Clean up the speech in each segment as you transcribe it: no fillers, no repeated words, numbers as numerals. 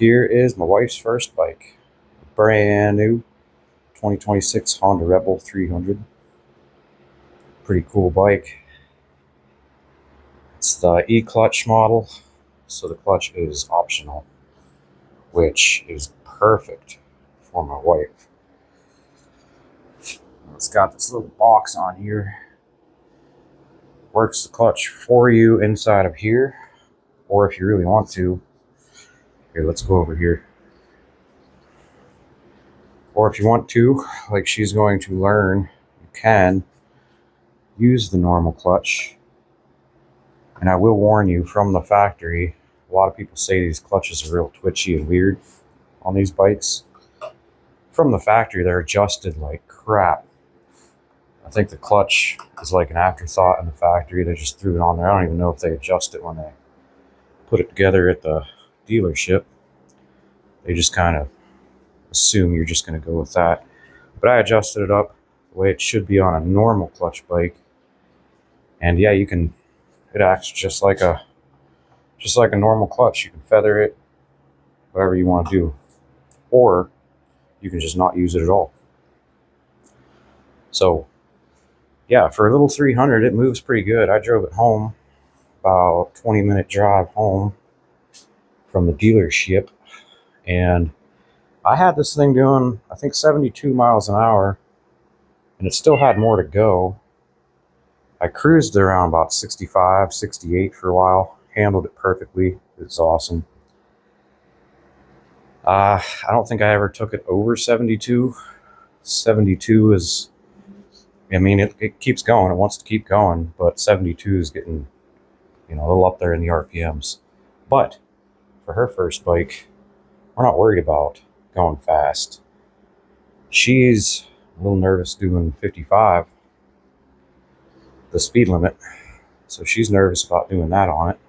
Here is my wife's first bike. Brand new 2026 Honda Rebel 300. Pretty cool bike. It's the E-clutch model, so the clutch is optional, which is perfect for my wife. It's got this little box on here. Works the clutch for you inside of here, or if you really want to, here, let's go over here. Or if you want to, like she's going to learn, you can use the normal clutch. And I will warn you, from the factory, a lot of people say these clutches are real twitchy and weird on these bikes. From the factory, they're adjusted like crap. I think the clutch is like an afterthought in the factory. They just threw it on there. I don't even know if they adjust it when they put it together at the dealership. They just kind of assume you're just going to go with that. But I adjusted it up the way it should be on a normal clutch bike. And yeah, you can, it acts just like a normal clutch. You can feather it, whatever you want to do. Or you can just not use it at all. So yeah, for a little 300, it moves pretty good. I drove it home, about 20-minute drive home from the dealership, and I had this thing doing, I think, 72 miles an hour, and it still had more to go. I cruised around about 65, 68 for a while, handled it perfectly. It was awesome. I don't think I ever took it over 72. 72 is, I mean, it keeps going. It wants to keep going, but 72 is getting, a little up there in the RPMs. But for her first bike, we're not worried about going fast. She's a little nervous doing 55, the speed limit. So she's nervous about doing that on it.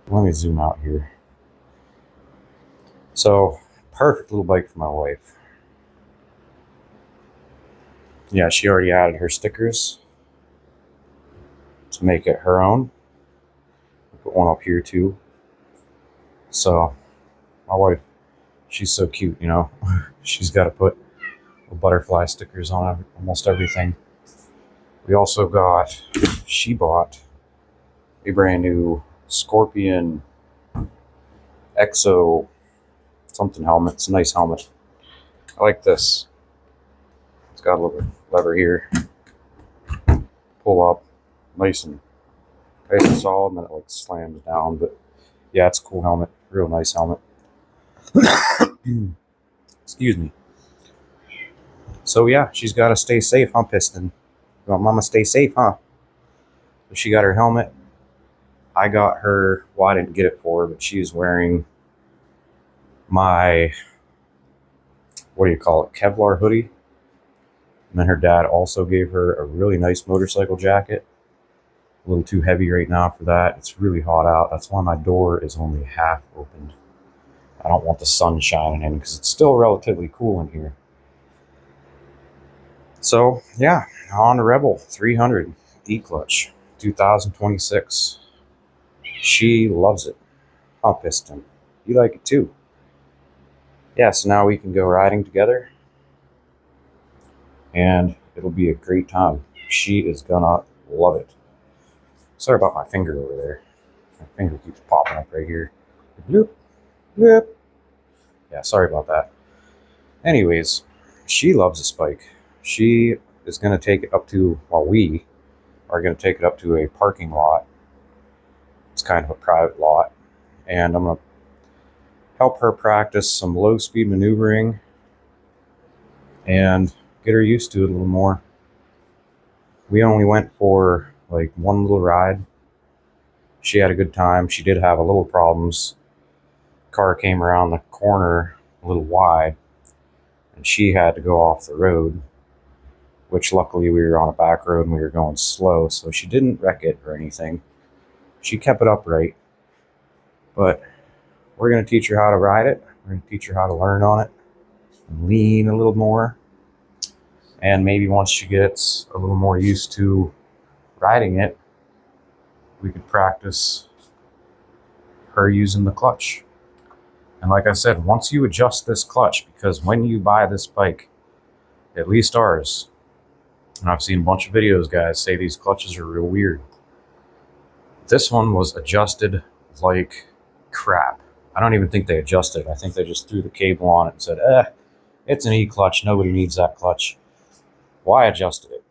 Let me zoom out here. So, perfect little bike for my wife. Yeah, she already added her stickers to make it her own. Put one up here too. So, my wife, she's so cute, She's got to put butterfly stickers on almost everything. We also she bought a brand new Scorpion Exo something helmet. It's a nice helmet. I like this. It's got a little lever here. Pull up, nice and solid, and then it like slams down. But yeah, it's a cool helmet. Real nice helmet. Excuse me. So yeah, she's got to stay safe, huh, Piston? You want Mama stay safe, huh? So she got her helmet. I got her, well, I didn't get it for her, but she was wearing my, what do you call it, Kevlar hoodie. And then her dad also gave her a really nice motorcycle jacket. A little too heavy right now for that. It's really hot out. That's why my door is only half opened. I don't want the sun shining in because it's still relatively cool in here. So yeah, Honda Rebel 300 E-clutch 2026. She loves it. Huh, Piston? You like it too? Yeah, so now we can go riding together, and it'll be a great time. She is gonna love it. Sorry about my finger over there. My finger keeps popping up right here. Bloop, bloop. Yeah, sorry about that. Anyways, she loves this bike. She is going to take it up to, well, we are going to take it up to a parking lot. It's kind of a private lot. And I'm going to help her practice some low speed maneuvering and get her used to it a little more. We only went for like one little ride. She had a good time. She did have a little problems. Car came around the corner a little wide, and she had to go off the road, which luckily we were on a back road and we were going slow, so she didn't wreck it or anything. She kept it upright. But we're going to teach her how to ride it. We're going to teach her how to learn on it and lean a little more. And maybe once she gets a little more used to riding it, we could practice her using the clutch. And like I said, once you adjust this clutch, because when you buy this bike, at least ours, and I've seen a bunch of videos, guys say these clutches are real weird. This one was adjusted like crap. I don't even think they adjusted it. I think they just threw the cable on it and said, it's an E-clutch. Nobody needs that clutch. Well, I adjusted it.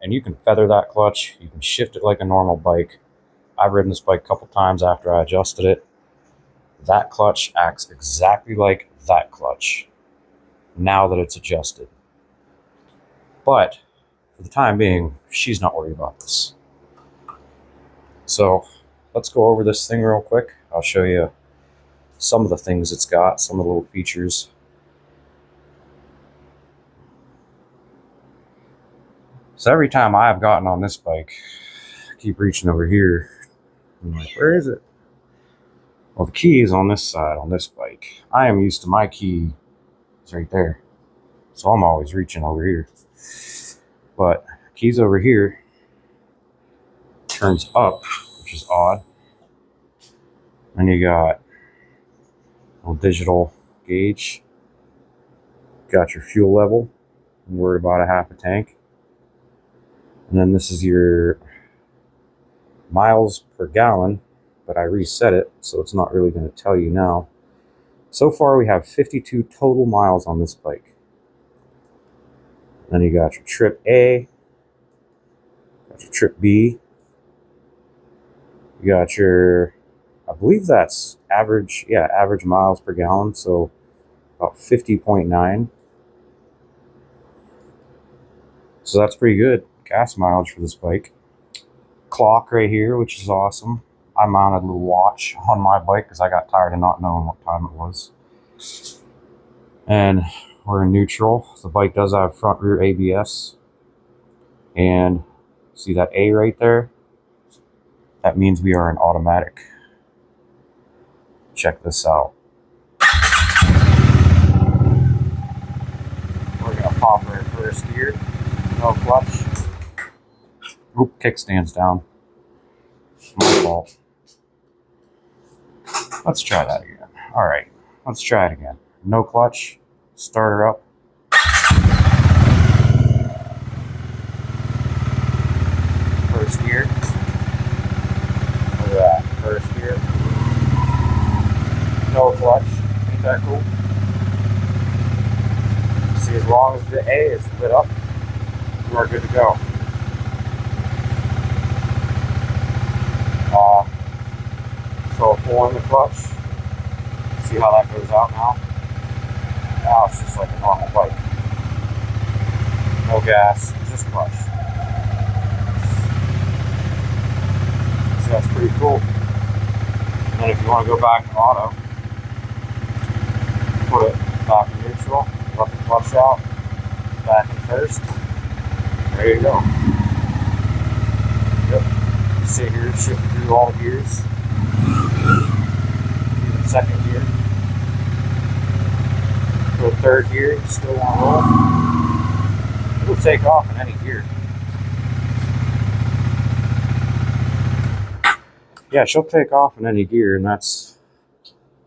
And you can feather that clutch. You can shift it like a normal bike. I've ridden this bike a couple times after I adjusted it. That clutch acts exactly like that clutch now that it's adjusted. But for the time being, she's not worried about this. So let's go over this thing real quick. I'll show you some of the things it's got, some of the little features. So every time I've gotten on this bike, I keep reaching over here. I'm like, where is it? Well, the key is on this side, on this bike. I am used to my key is right there. So I'm always reaching over here. But key's over here. Turns up, which is odd. And you got a digital gauge. Got your fuel level. And we're about a half a tank. And then this is your miles per gallon, but I reset it, so it's not really going to tell you now. So far, we have 52 total miles on this bike. Then you got your trip A, got your trip B, you got your, I believe that's average, average miles per gallon, so about 50.9. So that's pretty good gas mileage for this bike. Clock right here, which is awesome. I mounted a little watch on my bike because I got tired of not knowing what time it was. And we're in neutral. The bike does have front rear ABS. And see that A right there? That means we are in automatic. Check this out. We're gonna pop our first gear. No clutch. Oop, kickstand's down. My fault. Let's try that again. All right, let's try it again. No clutch. Start her up. First gear. Look at that. First gear. No clutch. Ain't that cool? See, as long as the A is lit up, you are good to go. So pulling the clutch, see how that goes out now? Now it's just like a normal bike. No gas, just clutch. So that's pretty cool. And then if you want to go back to auto, put it back in neutral, let the clutch out, back in first. There you go. Yep. Sit here, shift through all the gears. Second gear. For the third gear, you still want to roll. It'll take off in any gear. Yeah, she'll take off in any gear, and that's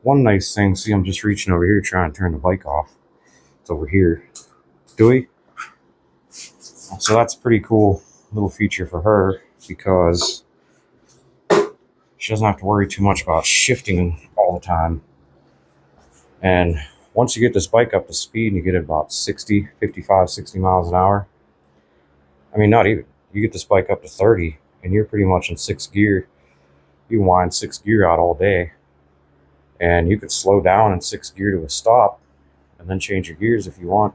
one nice thing. See, I'm just reaching over here trying to turn the bike off. It's over here. Do we? So that's a pretty cool little feature for her because she doesn't have to worry too much about shifting all the time. And once you get this bike up to speed and you get it about 55, 60 miles an hour, I mean, not even, you get this bike up to 30 and you're pretty much in sixth gear. You can wind sixth gear out all day and you could slow down in sixth gear to a stop and then change your gears if you want,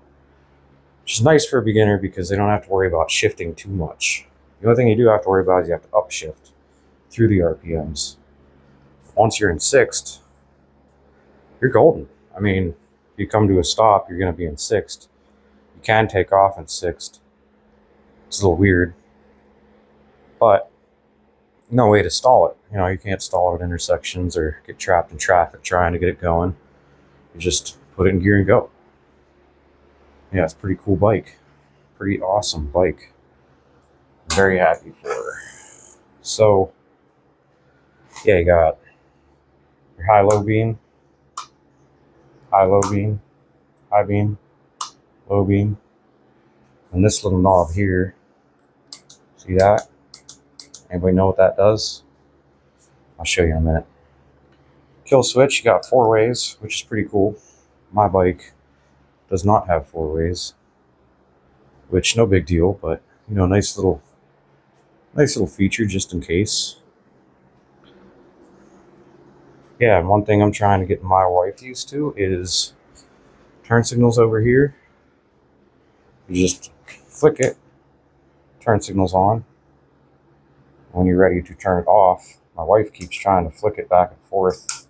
which is nice for a beginner because they don't have to worry about shifting too much. The only thing you do have to worry about is you have to upshift through the RPMs. Once you're in sixth, you're golden. I mean, if you come to a stop, you're going to be in sixth. You can take off in sixth. It's a little weird, but no way to stall it. You know, you can't stall at intersections or get trapped in traffic trying to get it going. You just put it in gear and go. Yeah, it's a pretty cool bike. Pretty awesome bike. Very happy for her. So, yeah, you got your high-low beam. low beam, high beam, low beam. And this little knob here, see that? Anybody know what that does? I'll show you in a minute. Kill switch, you got 4 ways, which is pretty cool. My bike does not have 4 ways, which no big deal, but you know, nice little feature just in case. Yeah, and one thing I'm trying to get my wife used to is turn signals over here. You just flick it, turn signals on. When you're ready to turn it off, my wife keeps trying to flick it back and forth.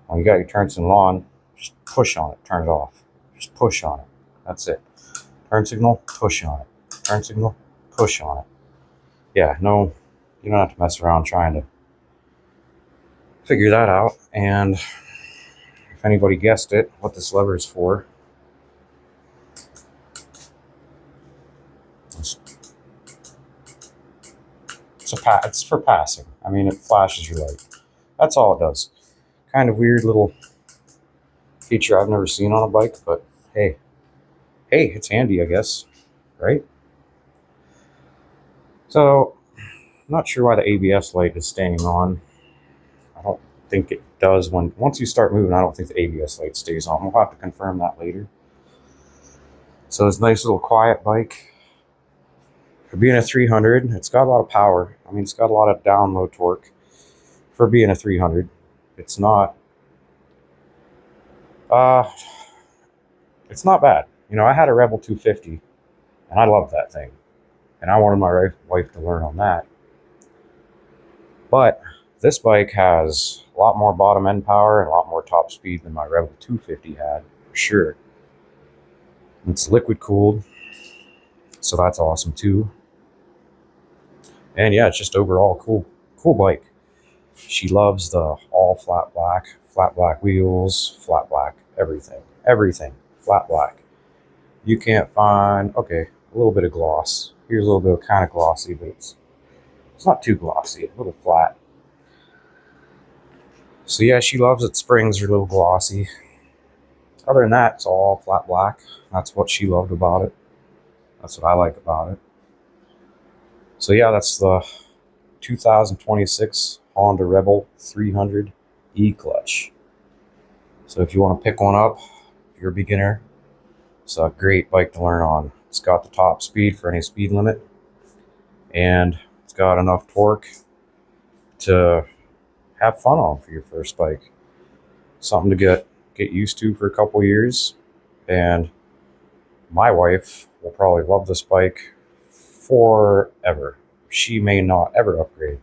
When you got your turn signal on, just push on it, turn it off. Just push on it. That's it. Turn signal, push on it. Turn signal, push on it. Yeah, no, you don't have to mess around trying to figure that out. And if anybody guessed it, what this lever is for, it's for passing. I mean, it flashes your light. That's all it does. Kind of weird little feature I've never seen on a bike, but hey, it's handy, I guess, right? So, I'm not sure why the ABS light is staying on. I don't think it does. Once you start moving, I don't think the ABS light stays on. We'll have to confirm that later. So it's a nice little quiet bike. For being a 300, it's got a lot of power. I mean, it's got a lot of down low torque. For being a 300, it's not bad. You know, I had a Rebel 250, and I loved that thing. And I wanted my wife to learn on that. But this bike has a lot more bottom end power and a lot more top speed than my Rebel 250 had, for sure. It's liquid cooled, so that's awesome too. And yeah, it's just overall cool bike. She loves the all flat black wheels, flat black, everything, flat black. You can't find, okay, a little bit of gloss. Here's a little bit of kind of glossy, but it's not too glossy, a little flat. So yeah, she loves it. Springs are a little glossy. Other than that, it's all flat black. That's what she loved about it. That's what I like about it. So yeah, that's the 2026 Honda Rebel 300 E-Clutch. So if you want to pick one up, if you're a beginner, it's a great bike to learn on. It's got the top speed for any speed limit, and it's got enough torque to have fun on for your first bike. Something to get used to for a couple years. And my wife will probably love this bike forever. She may not ever upgrade.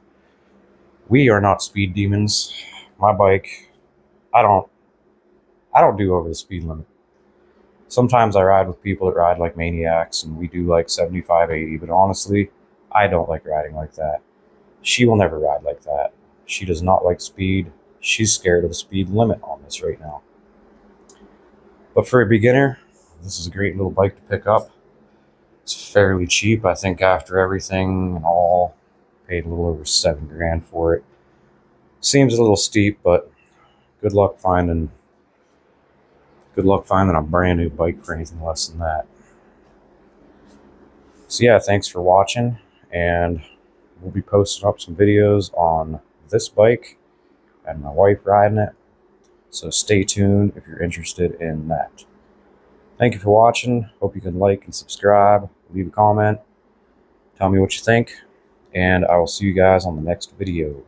We are not speed demons. My bike, I don't do over the speed limit. Sometimes I ride with people that ride like maniacs, and we do like 75, 80, but honestly, I don't like riding like that. She will never ride like that. She does not like speed. She's scared of the speed limit on this right now. But for a beginner, this is a great little bike to pick up. It's fairly cheap. I think after everything and all, paid a little over $7,000 for it. Seems a little steep, but good luck finding a brand new bike for anything less than that. So yeah, thanks for watching, and we'll be posting up some videos on this bike and my wife riding it. So stay tuned if you're interested in that. Thank you for watching. Hope you can like and subscribe, leave a comment, tell me what you think, and I will see you guys on the next video.